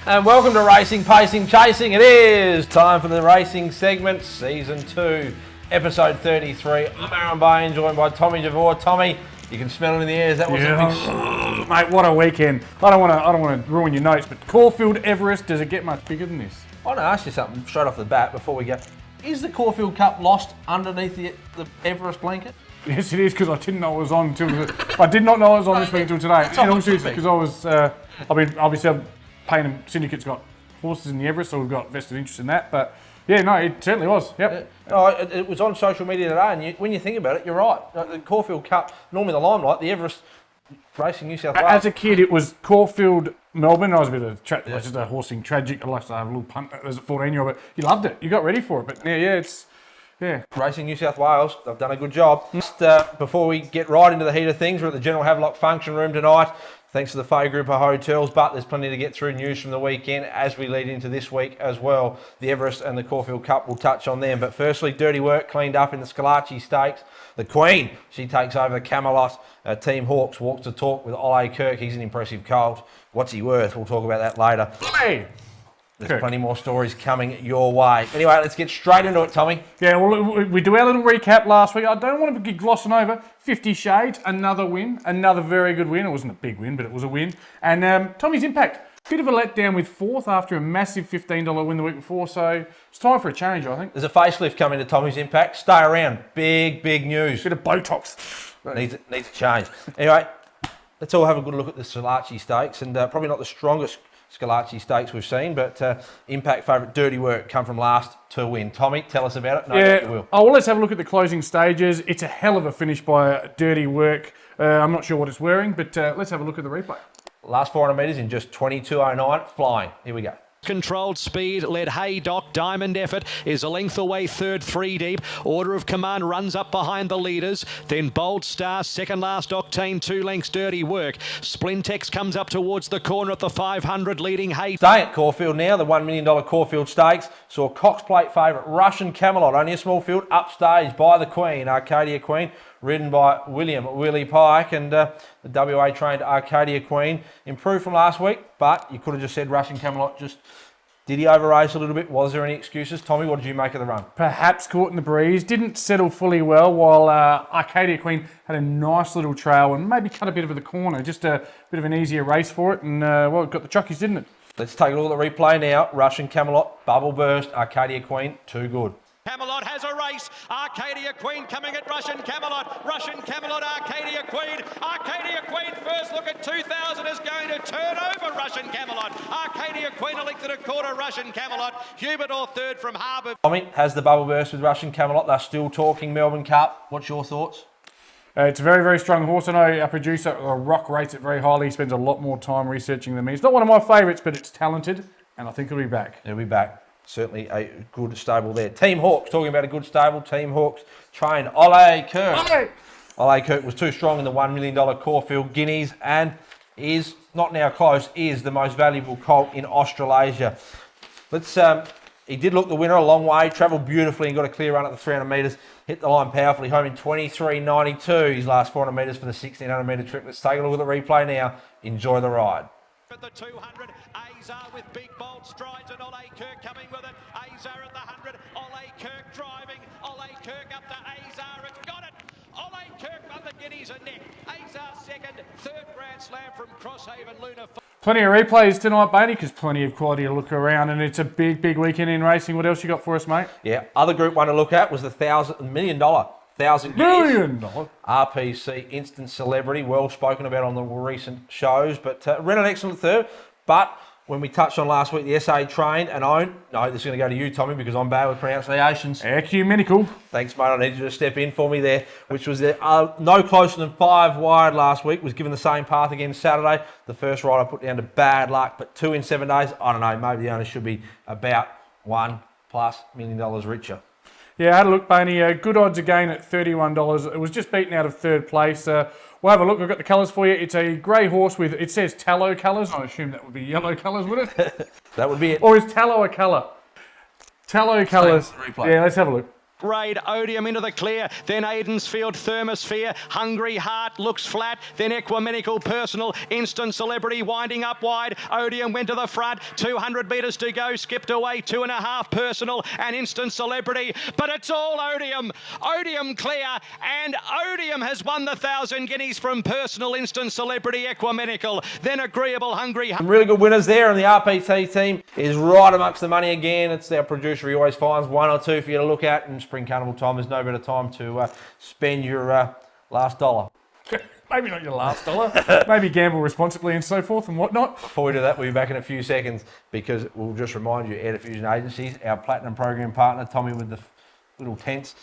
And welcome to Racing, Pacing, Chasing. It is time for the racing segment, Season 2, Episode 33. I'm Aaron Bain, joined by Tommy Devore. Tommy, you can smell it in the air. Is that what's big... Mate, what a weekend. I don't want to ruin your notes, but Caulfield Everest, does it get much bigger than this? I want to ask you something straight off the bat before we go. Is the Caulfield Cup lost underneath the Everest blanket? Yes, it is, because I didn't know it was on until... I did not know it was on this week until today. In all seriousness, because I was... obviously, Payne Syndicate's got horses in the Everest, so we've got vested interest in that. But yeah, no, it certainly was. Yep. It was on social media today, and when you think about it, you're right. The Caulfield Cup, normally the limelight, the Everest Racing New South Wales. As a kid, it was Caulfield, Melbourne. I was a bit of just a horsing tragic. I like to have a little punt as a 14-year-old, but you loved it. You got ready for it. But yeah. Racing New South Wales, they've done a good job. Just before we get right into the heat of things, we're at the General Havelock Function Room tonight. Thanks to the Fay Group of Hotels, but there's plenty to get through news from the weekend as we lead into this week as well. The Everest and the Caulfield Cup, we'll touch on them. But firstly, dirty work cleaned up in the Scalacci Stakes. The Queen, she takes over the Camelot. Team Hawks walks the talk with Ole Kirk. He's an impressive colt. What's he worth? We'll talk about that later. Hey! There's plenty more stories coming your way. Anyway, let's get straight into it, Tommy. Yeah, well, we do our little recap last week. I don't want to be glossing over 50 Shades, another win, another very good win. It wasn't a big win, but it was a win. And Tommy's Impact, bit of a letdown with fourth after a massive $15 win the week before. So it's time for a change, I think. There's a facelift coming to Tommy's Impact. Stay around. Big news. Bit of Botox. Needs a change. Anyway, let's all have a good look at the Scalacci Stakes, and probably not the strongest Scalacci Stakes we've seen, but Impact favourite Dirty Work come from last to win. Tommy, tell us about it. No, yeah. You will. Oh, well, let's have a look at the closing stages. It's a hell of a finish by Dirty Work. I'm not sure what it's wearing, but let's have a look at the replay. Last 400 metres in just 22.09, flying. Here we go. Controlled speed led Haydock. Diamond Effort is a length away, third, 3 deep. Order of Command runs up behind the leaders. Then Bold Star, second last Octane, 2 lengths, Dirty Work. Splintex comes up towards the corner at the 500, leading Hay. Staying at Caulfield now, the $1 million Caulfield Stakes. Saw Cox Plate favourite Russian Camelot, only a small field, upstage by the Queen, Arcadia Queen, ridden by William Willie Pike, and the WA trained Arcadia Queen. Improved from last week, but you could have just said Russian Camelot. Just did he over-race a little bit? Was there any excuses? Tommy, what did you make of the run? Perhaps caught in the breeze, didn't settle fully well, while Arcadia Queen had a nice little trail and maybe cut a bit of the corner. Just a bit of an easier race for it, and well, it got the chockies, didn't it? Let's take a look at the replay now. Russian Camelot, Bubble Burst, Arcadia Queen, too good. Camelot has a race. Arcadia Queen coming at Russian Camelot. Russian Camelot, Arcadia Queen. Arcadia Queen, first look at 2000 is going to turn over Russian Camelot. Arcadia Queen, a length and a quarter, Russian Camelot. Hubert or third from Harbour. Tommy has the Bubble Burst with Russian Camelot. They're still talking Melbourne Cup. What's your thoughts? It's a very, very strong horse. I know our producer, Rock, rates it very highly. He spends a lot more time researching than me. It's not one of my favourites, but it's talented, and I think it'll be back. It'll be back. Certainly a good stable there. Team Hawks, talking about a good stable. Team Hawks trained Ole Kirk. Ole Kirk was too strong in the $1 million Caulfield Guineas and is, not now close, is the most valuable colt in Australasia. He did look the winner a long way, travelled beautifully and got a clear run at the 300 metres. Hit the line powerfully, home in 23.92, his last 400 metres for the 1,600 metre trip. Let's take a look at the replay now. Enjoy the ride. At the 200, Azar with big bold strides and Ole Kirk coming with it. Azar at the 100, Ole Kirk driving. Ole Kirk up to Azar, it's got it. Ole Kirk won the Guineas and neck. Azar second, third Grand Slam from Crosshaven Luna. Plenty of replays tonight, Bainey, because plenty of quality to look around, and it's a big weekend in racing. What else you got for us, mate? Yeah, other group one to look at was the $1 million RPC instant celebrity, well spoken about on the recent shows, but ran an excellent third. But when we touched on last week, the SA trained and owned. No, this is going to go to you, Tommy, because I'm bad with pronunciations. Ecumenical. Thanks, mate. I need you to step in for me there, which was no closer than 5 wide last week. Was given the same path again Saturday. The first ride I put down to bad luck, but 2 in 7 days. I don't know. Maybe the owner should be about $1+ million richer. Yeah, I had a look, Bainey. Good odds again at $31. It was just beaten out of third place. We'll have a look. I've got the colours for you. It's a grey horse with, it says tallow colours. I assume that would be yellow colours, would it? That would be it. Or is tallow a colour? Tallow colours. Yeah, let's have a look. Raid, Odium into the clear, then Aidensfield, Thermosphere, Hungry Heart looks flat, then Equimenical Personal, Instant Celebrity winding up wide, Odium went to the front, 200 metres to go, skipped away, 2.5 Personal and Instant Celebrity, but it's all Odium. Odium clear, and Odium has won the 1,000 guineas from Personal, Instant Celebrity, Equimenical, then Agreeable, Hungry Heart. Some really good winners there, and the RPC team is right amongst the money again. It's our producer, he always finds one or two for you to look at. In spring carnival time, there's no better time to spend your last dollar. Maybe not your last dollar. Maybe gamble responsibly and so forth and whatnot. Before we do that, we'll be back in a few seconds because we'll just remind you, Air Diffusion Agencies, our platinum program partner, Tommy with the little tents.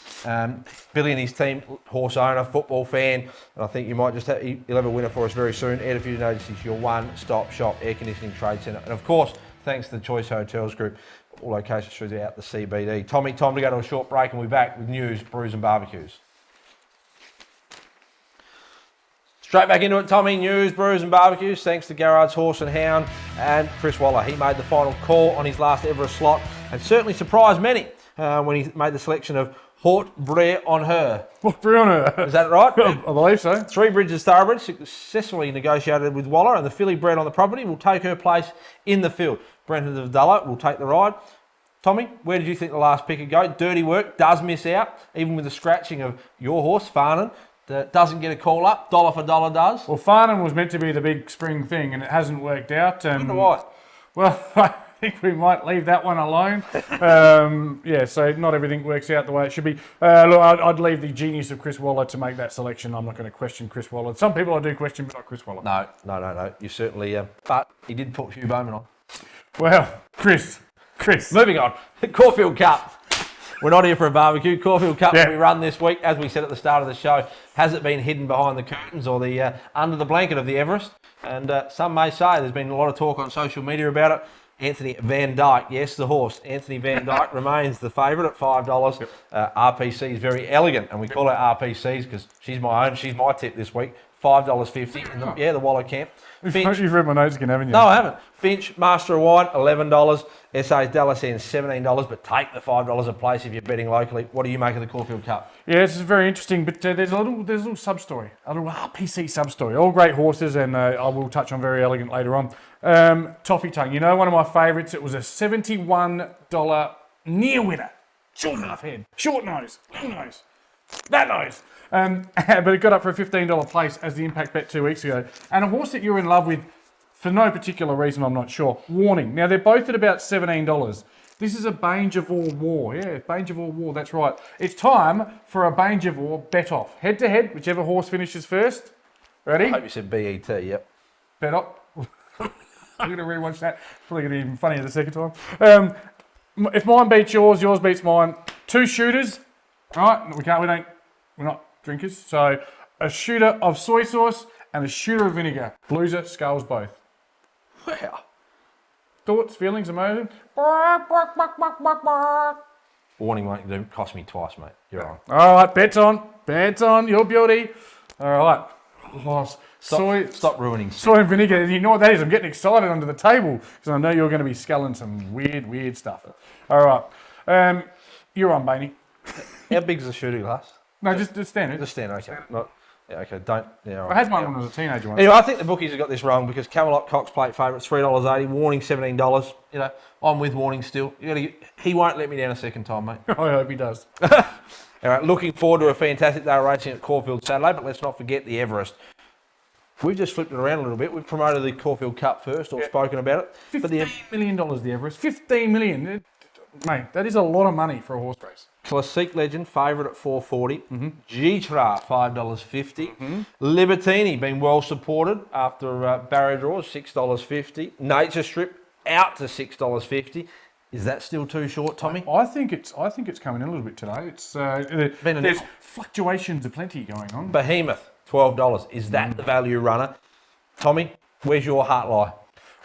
Billy and his team, horse owner, football fan, and I think you might just you'll have a winner for us very soon. Air Diffusion Agencies, your one-stop shop air conditioning trade centre. And of course, thanks to the Choice Hotels Group, all locations throughout the CBD. Tommy, time to go to a short break and we'll be back with news, brews and barbecues. Straight back into it, Tommy. News, brews and barbecues. Thanks to Garrard's Horse and Hound and Chris Waller. He made the final call on his last ever slot and certainly surprised many when he made the selection of Haute Brer on her. Haute Brer on her. Is that right? I believe so. Three Bridges Thoroughbred successfully negotiated with Waller, and the filly bred on the property will take her place in the field. Brenton of Dulla will take the ride. Tommy, where did you think the last pick would go? Dirty work, does miss out, even with the scratching of your horse, Farnan. That doesn't get a call up, dollar for dollar does. Well, Farnham was meant to be the big spring thing, and it hasn't worked out. Wonder why. Well, I think we might leave that one alone. Yeah, so not everything works out the way it should be. Look, I'd leave the genius of Chris Waller to make that selection. I'm not going to question Chris Waller. Some people I do question, but not Chris Waller. No. You certainly, but he did put Hugh Bowman on. Well, Chris. Moving on. Caulfield Cup. We're not here for a barbecue. Caulfield Cup will be run this week, as we said at the start of the show. Has it been hidden behind the curtains or the under the blanket of the Everest? And some may say there's been a lot of talk on social media about it. Anthony Van Dyke, yes, the horse. Anthony Van Dyke remains the favourite at $5. RPC is very elegant, and we call her RPCs because she's my own. She's my tip this week. $5.50 in the Waller camp. Finch, you've read my notes again, haven't you? No, I haven't. Finch, Master of Wine, $11. SA's Dallasan, $17, but take the $5 a place if you're betting locally. What do you make of the Caulfield Cup? Yeah, this is very interesting, but there's a little sub-story, a little RPC sub-story. All great horses, and I will touch on Very Elegant later on. Toffee Tongue, one of my favourites. It was a $71 near winner. Short half head, short nose, little nose, that nose. But it got up for a $15 place as the impact bet 2 weeks ago. And a horse that you're in love with for no particular reason, I'm not sure. Warning. Now, they're both at about $17. This is a Bangevore War. Yeah, Bangevore War, that's right. It's time for a Bangevore bet off. Head to head, whichever horse finishes first. Ready? I hope you said BET, yep. Bet off. I'm going to rewatch that. It's probably going to be even funnier the second time. If mine beats yours, yours beats mine. 2 shooters. Right? We're not drinkers. So a shooter of soy sauce and a shooter of vinegar. Loser skulls both. Wow. Thoughts, feelings, emotions? Warning won't cost me twice, mate. You're on. All right, bets on, your beauty. All right. Oh, Stop ruining. Soy and vinegar. You know what that is? I'm getting excited under the table because I know you're going to be sculling some weird stuff. All right. You're on, Bainey. How big is the shooter glass? No, just stand it. Just stand, okay. Don't. Yeah, I had one when I was a teenager once. Anyway, I think the bookies have got this wrong because Camelot Cox plate favourite $3.80, Warning $17. I'm with Warning still. He won't let me down a second time, mate. I hope he does. All right, looking forward to a fantastic day of racing at Caulfield Saturday, but let's not forget the Everest. We've just flipped it around a little bit. We've promoted the Caulfield Cup first, or spoken about it. $15 million, the Everest. $15 million. Mate, that is a lot of money for a horse race. Classique Legend, favourite at $4.40. G-Tra, $5.50. Libertini, been well supported after barrier draws, $6.50. Nature Strip, out to $6.50. Is that still too short, Tommy? I think it's coming in a little bit today. It's there's fluctuations aplenty going on. Behemoth, $12. Is that the value runner? Tommy, where's your heart lie?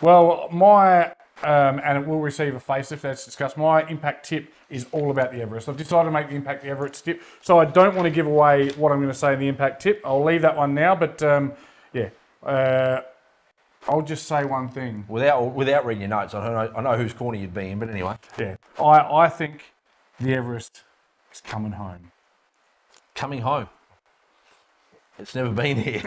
Well, my and it will receive a facelift, that's discussed. My impact tip is all about the Everest. I've decided to make the impact the Everest tip, so I don't want to give away what I'm going to say in the impact tip. I'll leave that one now, but I'll just say one thing. Without reading your notes, I know whose corner you'd be in, but anyway. Yeah, I think the Everest It's coming home. Coming home. It's never been here.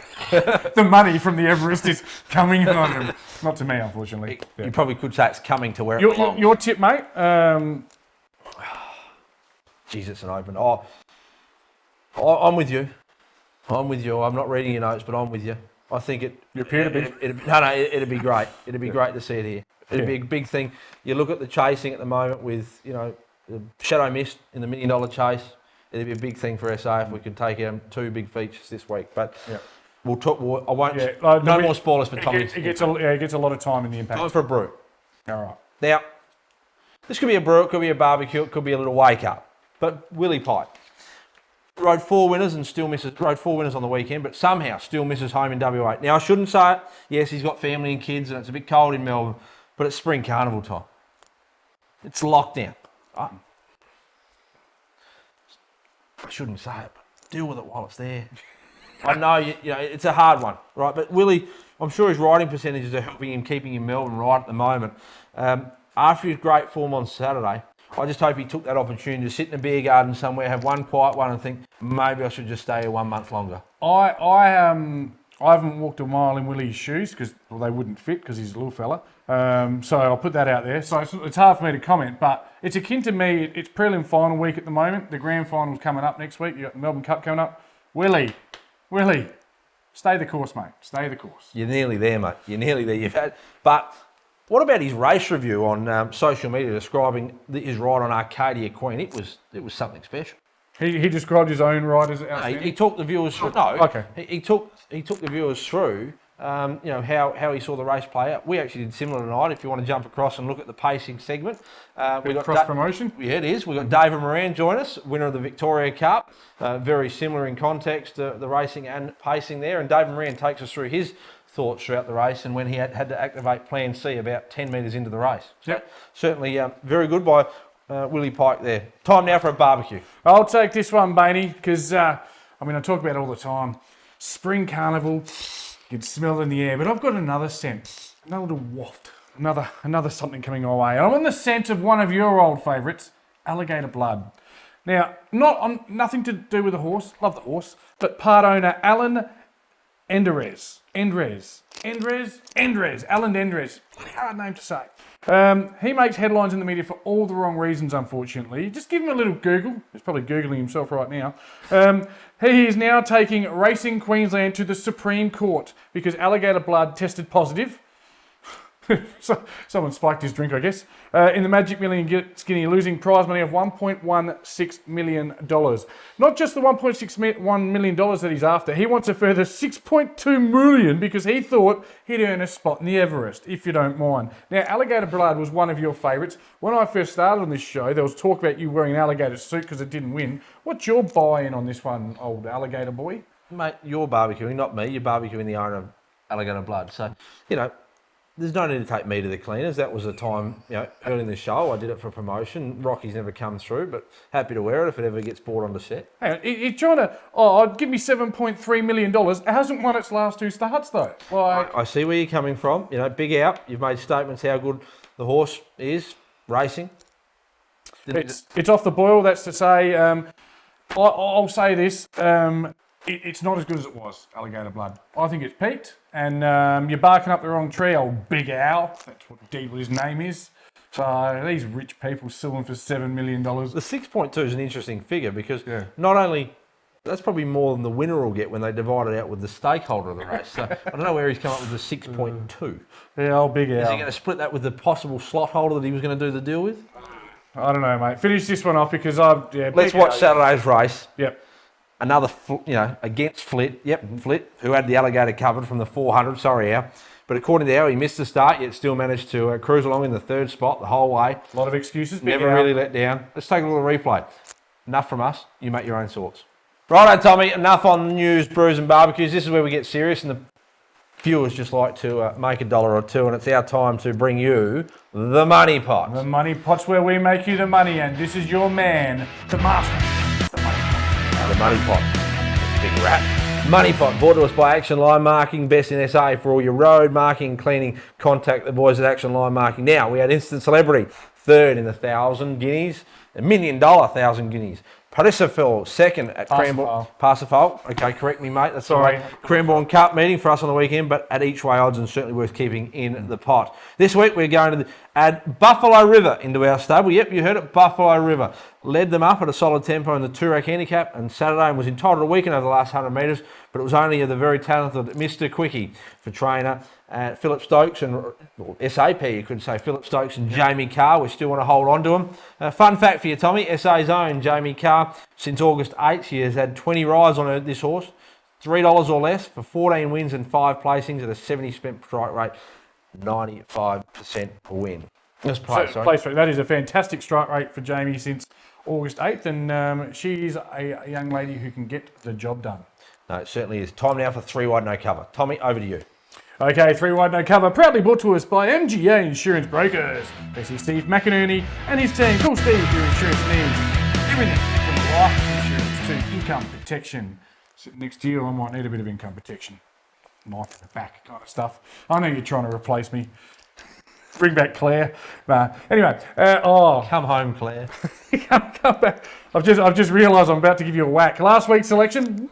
The money from the Everest is coming home. Not to me, unfortunately. Yeah. You probably could say it's coming to where it belongs. Your tip, mate? Jeez, it's an open. Oh, I'm with you. I'm with you. I'm not reading your notes, but I'm with you. I think it. You appear to be. It'd be great. It'd be great to see it here. It'd be a big thing. You look at the chasing at the moment with, the Shadow Mist in the $1 million chase. It'd be a big thing for SA if we could take 2 big features this week. But we'll talk. I won't. No more spoilers for Tommy. It gets a lot of time in the impact. Time for a brew. All right. Now, this could be a brew. It could be a barbecue. It could be a little wake up. But Willie Pike rode 4 winners and still misses. Rode 4 winners on the weekend, but somehow still misses home in WA. Now I shouldn't say it. Yes, he's got family and kids, and it's a bit cold in Melbourne. But it's spring carnival time. It's lockdown. I shouldn't say it, but deal with it while it's there. I know, it's a hard one, right? But Willie, I'm sure his riding percentages are helping him, keeping him in Melbourne right at the moment. After his great form on Saturday, I just hope he took that opportunity to sit in a beer garden somewhere, have one quiet one and think, maybe I should just stay here 1 month longer. I haven't walked a mile in Willie's shoes because they wouldn't fit because he's a little fella. So I'll put that out there. So it's hard for me to comment, but it's akin to me. It's prelim final week at the moment. The grand final's coming up next week. You got the Melbourne Cup coming up. Willie, stay the course, mate. Stay the course. You're nearly there, mate. You're nearly there. But what about his race review on social media describing his ride on Arcadia Queen? It was something special. He described his own ride as outstanding. He took the viewers through. No, okay. He took the viewers through. How he saw the race play out. We actually did similar tonight. If you want to jump across and look at the pacing segment, we got cross promotion. Yeah, it is. We got David Moran join us, winner of the Victoria Cup. Very similar in context to the racing and pacing there. And David Moran takes us through his thoughts throughout the race and when he had to activate Plan C about 10 metres into the race. So certainly very good by Willie Pike there. Time now for a barbecue. I'll take this one, Bainey, because I talk about it all the time. Spring carnival, you can smell it in the air, but I've got another scent, another little waft, another something coming our way. I'm on the scent of one of your old favourites, Alligator Blood. Now, nothing to do with the horse, love the horse, but part owner Alan Endres. Alan Endres. Bloody hard name to say. He makes headlines in the media for all the wrong reasons, unfortunately. Just give him a little Google. He's probably Googling himself right now. He is now taking Racing Queensland to the Supreme Court because Alligator Blood tested positive. So someone spiked his drink, I guess. In the Magic Million Skinny, losing prize money of $1.16 million. Not just the $1.61 million that he's after. He wants a further $6.2 million because he thought he'd earn a spot in the Everest, if you don't mind. Now, Alligator Blood was one of your favourites. When I first started on this show, there was talk about you wearing an alligator suit because it didn't win. What's your buy-in on this one, old alligator boy? Mate, you're barbecuing, not me. You're barbecuing the owner of Alligator Blood. So, there's no need to take me to the cleaners. That was a time, early in the show, I did it for promotion. Rocky's never come through, but happy to wear it if it ever gets bought onto set. Hang on, he's trying to, give me $7.3 million. It hasn't won its last 2 starts, though. I see where you're coming from. Big out. You've made statements how good the horse is racing. It's off the boil, that's to say. I'll say this. It's not as good as it was, Alligator Blood. I think it's peaked, and you're barking up the wrong tree, old Big Al. That's what his name is. So these rich people suing for $7 million. The 6.2 is an interesting figure because not only, that's probably more than the winner will get when they divide it out with the stakeholder of the race. So I don't know where he's come up with the 6.2. Yeah, old Big Al. Is he going to split that with the possible slot holder that he was going to do the deal with? I don't know, mate. Finish this one off because Let's watch Saturday's race. Yep. Another, against Flit. Yep, Flit, who had the alligator covered from the 400. Sorry, Al. But according to Al, he missed the start, yet still managed to cruise along in the 3rd spot the whole way. A lot of excuses. Never really let down. Let's take a little replay. Enough from us. You make your own thoughts. Righto, Tommy. Enough on the news, brews and barbecues. This is where we get serious and the viewers just like to make $1 or $2, and it's our time to bring you the Money Pot. The Money Pot's where we make you the money, and this is your man, the master. The Money Pot. Big rap. Money Pot, brought to us by Action Line Marking, best in SA for all your road marking, cleaning. Contact the boys at Action Line Marking. Now, we had Instant Celebrity, 3rd in the 1,000 guineas, $1 million 1,000 guineas. Parsifal, second at Cranbourne. Parsifal. Okay, correct me, mate. That's Sorry. all right. Cranbourne Cup meeting for us on the weekend, but at each way odds and certainly worth keeping in the pot. This week we're going to add Buffalo River into our stable. Yep, you heard it, Buffalo River. Led them up at a solid tempo in the two-rack handicap and Saturday and was entitled to a weekend over the last 100 metres, but it was only the very talented Mr. Quickie for trainer Philip Stokes and SAP, you could say, Philip Stokes and Jamie Carr. We still want to hold on to him. Fun fact for you, Tommy, SA's own Jamie Carr, since August 8th, she has had 20 rides on this horse, $3 or less for 14 wins and 5 placings at a 70% strike rate, 95% win. Let's play, sorry. Place rate. That is a fantastic strike rate for Jamie since August 8th, and she's a young lady who can get the job done. No, it certainly is. Time now for 3 wide no cover. Tommy, over to you. Okay, 3 wide no cover, proudly brought to us by MGA Insurance Brokers. This is Steve McInerney and his team. Call Steve for your insurance needs. Everything from life insurance to income protection. Sitting next to you, I might need a bit of income protection. Knife in the back kind of stuff. I know you're trying to replace me. Bring back Claire. Anyway, Come home, Claire. come back. I've just realised I'm about to give you a whack. Last week's selection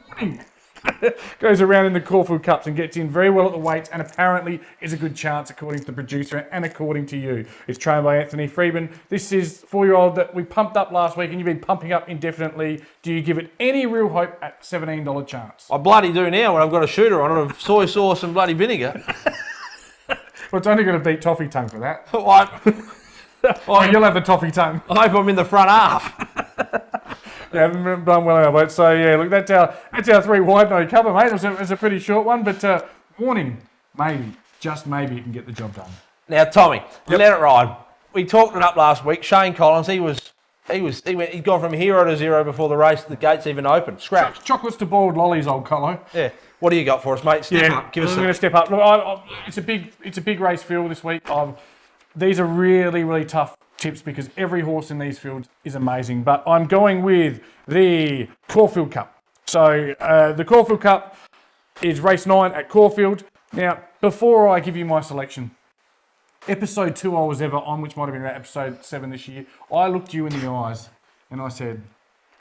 goes around in the Caulfield Cups and gets in very well at the weights, and apparently is a good chance according to the producer and according to you. It's trained by Anthony Freeman. This is 4-year-old that we pumped up last week and you've been pumping up indefinitely. Do you give it any real hope at $17 chance? I bloody do now when I've got a shooter on it of soy sauce and bloody vinegar. Well, it's only going to beat Toffee Tongue for that. You'll have the Toffee Tongue. I hope I'm in the front half. Yeah, haven't done well our mate. So yeah, look, that's our 3 wide no cover, mate. It's a pretty short one, but warning, maybe, just maybe, it can get the job done. Now, Tommy, let it ride. We talked it up last week. Shane Collins, he'd gone from hero to zero before the race. The gates even opened. Scratch. Chocolates to boiled lollies, old Colo. Yeah. What do you got for us, mate? Step up. Give us. I'm going to step up. Look, it's a big race field this week. These are really, really tough tips because every horse in these fields is amazing. But I'm going with the Caulfield Cup. So the Caulfield Cup is race 9 at Caulfield. Now, before I give you my selection, episode 2 I was ever on, which might have been about episode 7 this year, I looked you in the eyes and I said,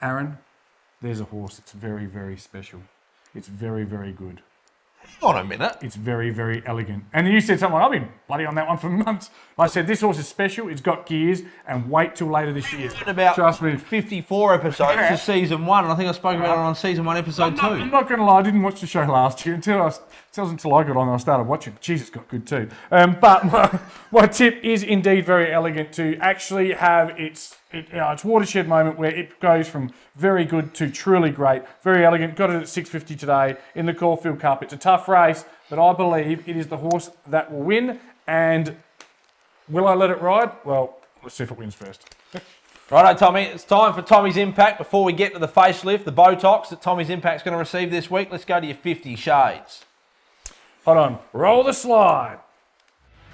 Aaron, there's a horse that's very, very special. It's very, very good. Hang on a minute. It's very, very elegant. And you said something, I've been bloody on that one for months. I said, this horse is special, it's got gears, and wait till later this year. About Trust me. 54 episodes to season 1, and I think I spoke about it on season 1, episode 2. I'm not going to lie, I didn't watch the show last year until I got on and I started watching. Jeez, it's got good too. But my tip is indeed very elegant to actually have its watershed moment where it goes from very good to truly great. Very elegant. Got it at 650 today in the Caulfield Cup. It's a tough race, but I believe it is the horse that will win. And will I let it ride? Well, let's see if it wins first. Righto, Tommy. It's time for Tommy's Impact. Before we get to the facelift, the Botox that Tommy's Impact's going to receive this week, let's go to your 50 shades. Hold on. Roll the slide.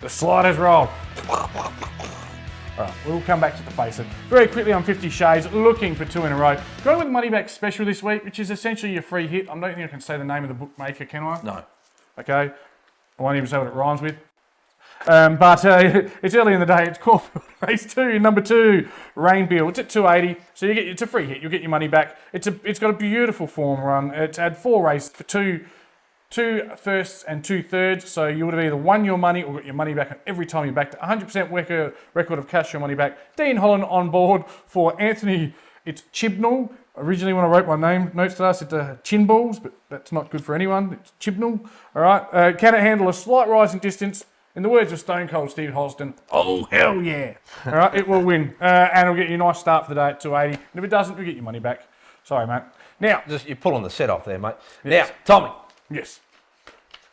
The slide has rolled. All right, we'll come back to the face it. Very quickly on 50 Shades, looking for 2 in a row. Going with Money Back Special this week, which is essentially your free hit. I don't think I can say the name of the bookmaker, can I? No. Okay. I won't even say what it rhymes with. But it's early in the day. It's Caulfield Race 2, number 2, Rainbill. It's at 280, so it's a free hit. You'll get your money back. It's got a beautiful form run. It's had 4 races for 2 firsts and 2 thirds, so you would have either won your money or got your money back every time you're backed. 100% record of cash your money back. Dean Holland on board for Anthony. It's Chibnall. Originally, when I wrote my name notes to us, it's chin balls, but that's not good for anyone. It's Chibnall. All right. Can it handle a slight rise in distance? In the words of Stone Cold Steve Holston, oh hell yeah! All right, it will win, and it'll get you a nice start for the day at 280. And if it doesn't, you'll get your money back. Sorry, mate. Now, You're pulling the set off there, mate. Yes. Now, Tommy. Yes.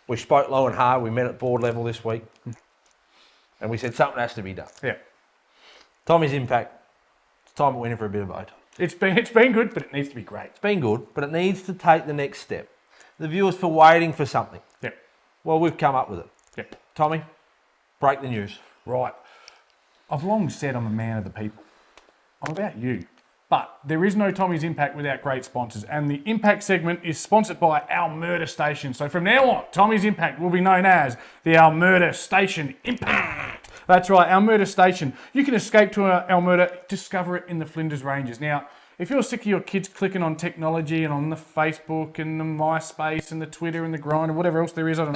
We spoke low and hard. We met at board level this week. And we said something has to be done. Yeah. Tommy's Impact. It's time it went in for a bit of vote. It's been good, but it needs to be great. It's been good, but it needs to take the next step. The viewers for waiting for something. Yeah. Well, we've come up with it. Yeah. Tommy, break the news. Right. I've long said I'm a man of the people. I'm about you. But there is no Tommy's Impact without great sponsors. And the Impact segment is sponsored by Almerda Station. So from now on, Tommy's Impact will be known as the Almerda Station Impact. That's right, Almerda Station. You can escape to Almerda, discover it in the Flinders Ranges. Now, if you're sick of your kids clicking on technology and on the Facebook and the MySpace and the Twitter and the Grind and whatever else there is, I don't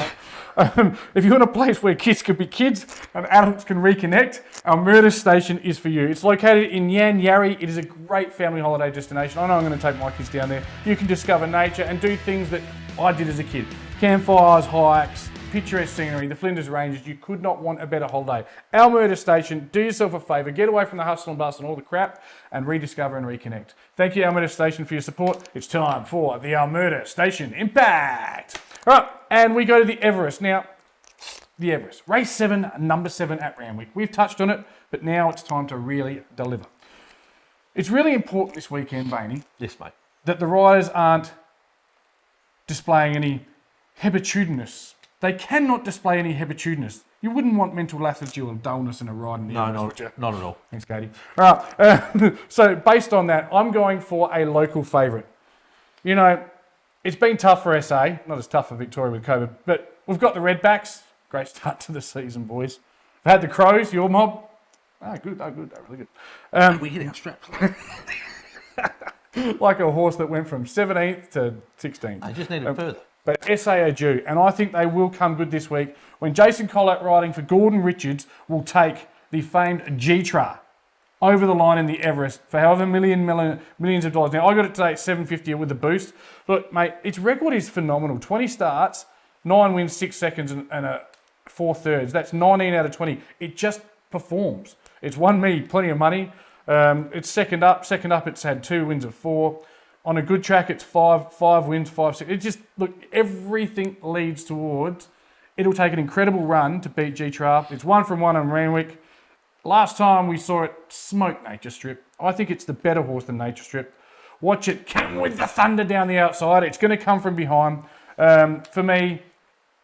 know. If you want a place where kids can be kids and adults can reconnect, our Murder Station is for you. It's located in Yan Yarri. It is a great family holiday destination. I know I'm going to take my kids down there. You can discover nature and do things that I did as a kid. Campfires, hikes, picturesque scenery, the Flinders Ranges. You could not want a better holiday. Our Murder Station, do yourself a favour, get away from the hustle and bustle and all the crap and rediscover and reconnect. Thank you, Our Murder Station, for your support. It's time for the Our Murder Station Impact. All right, and we go to the Everest. Now, the Everest, race 7, number 7 at Randwick. We've touched on it, but now it's time to really deliver. It's really important this weekend, Bainey, Yes, mate. that the riders aren't displaying any hebetudinous. They cannot display any hebetudinous. You wouldn't want mental lethargy or dullness in a ride in the Everest, would you? Not at all. Thanks, Katie. All right, so based on that, I'm going for a local favourite. You know, it's been tough for SA, not as tough for Victoria with COVID, but we've got the Redbacks. Great start to the season, boys. We've had the Crows, your mob. Good, they're really good. We hit our straps. Like a horse that went from 17th to 16th. I just need it further. But SA are due, and I think they will come good this week when Jason Collett riding for Gordon Richards will take the famed G-Tra over the line in the Everest for however millions of dollars. Now, I got it today at $750 with the boost. Look, mate, its record is phenomenal. 20 starts, 9 wins, 6 seconds, and 4 thirds. That's 19 out of 20. It just performs. It's won me plenty of money. It's second up. Second up, it's had 2 wins of 4. On a good track, it's 5 wins, 5, 6. It just, look, everything leads towards, it'll take an incredible run to beat G-Tra. It's 1 from 1 on Randwick. Last time we saw it smoke Nature Strip. I think it's the better horse than Nature Strip. Watch it come with the thunder down the outside. It's going to come from behind. For me,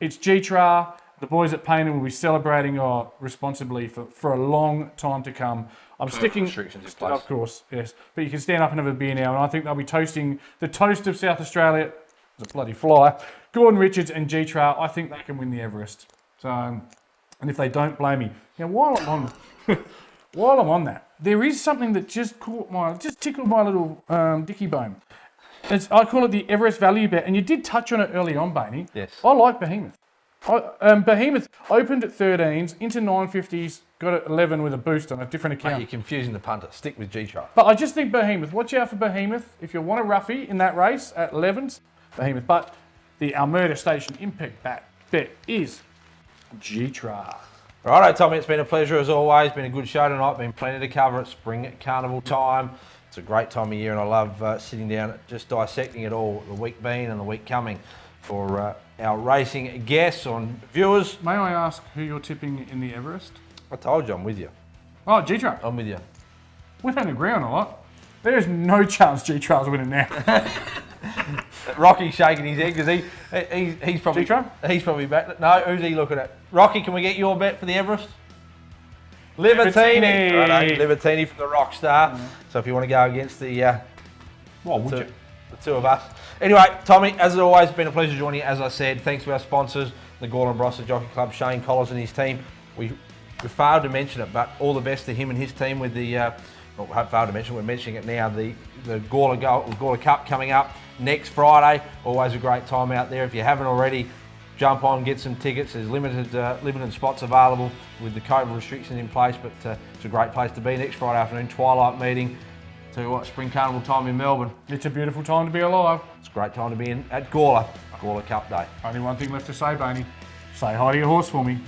it's G-Tra. The boys at Payne will be celebrating responsibly for a long time to come. I'm sticking, restrictions in place. of course, yes. But you can stand up and have a beer now, and I think they'll be toasting the toast of South Australia. It's a bloody fly. Gordon Richards and G-Tra, I think they can win the Everest. So, and if they don't, blame me. Now, while I'm on that, there is something that just tickled my little dicky bone. I call it the Everest value bet, and you did touch on it early on, Bainey. Yes. I like Behemoth. Behemoth opened at 13s, into 950s, got at 11 with a boost on a different account. Mate, you're confusing the punter. Stick with G-Tra. But I just think Behemoth, watch out for Behemoth. If you want a roughie in that race at 11s, Behemoth. But the Almeida Station Impact bet is G-Tra. Righto, Tommy, it's been a pleasure as always. Been a good show tonight. Been plenty to cover at Spring Carnival time. It's a great time of year, and I love sitting down, just dissecting it all, the week been and the week coming, for our racing guests and viewers. May I ask who you're tipping in the Everest? I told you, I'm with you. Oh, G-Tra. I'm with you. We don't agree on a lot. There's no chance G-Tra's winning now. Rocky's shaking his head because he's probably G-Tra? he's probably back. No, who's he looking at? Rocky, can we get your bet for the Everest? Libertini. Righto, Libertini from the Rockstar. So if you want to go against the Would you? the two of us. Anyway, Tommy, as always, it's been a pleasure joining you. As I said, thanks to our sponsors, the Gordon Brossa Jockey Club, Shane Collins and his team. We failed to mention it, but all the best to him and his team with the. Failed to mention, we're mentioning it now. The Gawler Cup coming up next Friday. Always a great time out there. If you haven't already, jump on, get some tickets. There's limited spots available with the COVID restrictions in place, but it's a great place to be. Next Friday afternoon, twilight meeting. Tell you what, Spring Carnival time in Melbourne. It's a beautiful time to be alive. It's a great time to be in at Gawler Cup Day. Only one thing left to say, Bainey. Say hi to your horse for me.